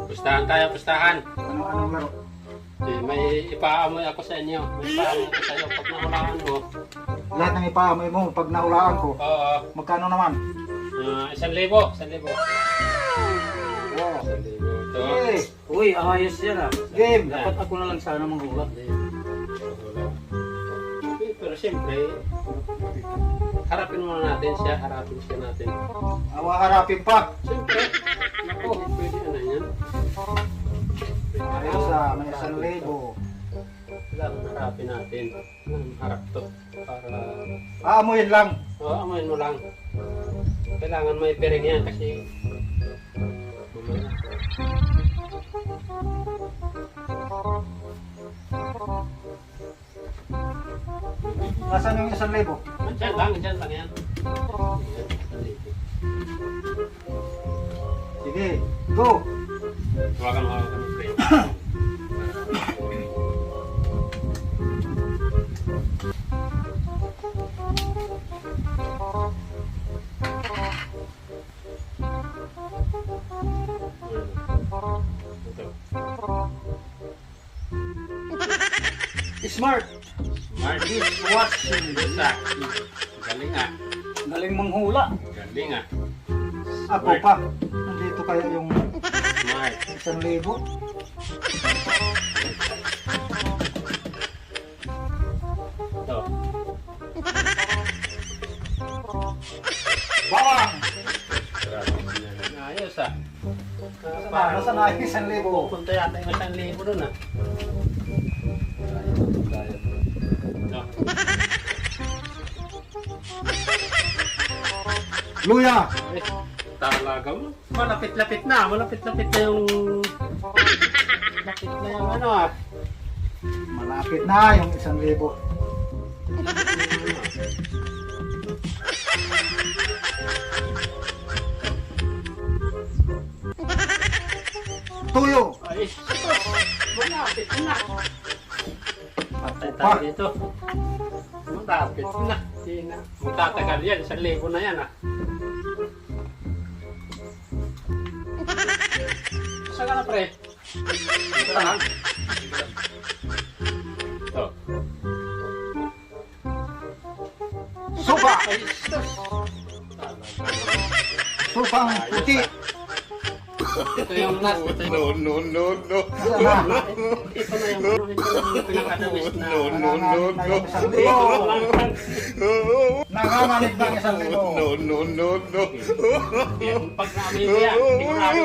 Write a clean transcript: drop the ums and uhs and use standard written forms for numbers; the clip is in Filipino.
Pustahan tayo, pustahan. Anong laro? May ipaamoy ako sa inyo. May ipaamoy ako sa iyo pag nahulaan mo. Lahat ng ipaamoy mo pag nahulaan ko. Oo. Magkano naman? 1,000. 1,000. Wow. 1,000 ito. Hey, Uy, ayos yan ah. game. Dapat ako na lang sana manghula. Pero siyempre, harapin muna natin siya. Harapin siya natin. Awa harapin pa. Siyempre. Ako, pwede na yan. Ayos may 1,000. Kailangan harapin natin. Harap to. Para... Aamuyin lang. Oo, amoyin mo lang. Kailangan may piring yan kasi... Mamaya. Nasaan yung 1,000? Dyan lang yan. Sige, go. Hawakan mo ng frame. Smart. Smart. Watching. Exactly. Galing ah. Galing manghula. Galing ah. Ako pa. Nandito kaya yung Smart. 1,000. Ito. Bawang. Ayos ah. Nasaan na yung 1,000? Pupunta yata yung 1,000 doon ah. Ito. Luya. Ay, talaga mo. Malapit-lapit na. Malapit-lapit na yung... Malapit na yung ano ah. Malapit na yung 1,000. Tuyo. Ay, malapit na. Patay Pa. tayo dito. Malapit na. Hindi na. Magtatagal yan. 1,000 na yan ah. Saan ka na pre? Ito lang. Ito. Supa. Ay, sus. Talaga. Supang puti. Ito yung last. Ito yung... No. Nasaan na? Ito na yung ano. Ito yung pinakatamis na... Nanganganib Ito ng lang. 1,000. Nanganganib ng 1,000. No. Pag namin yan, sigurado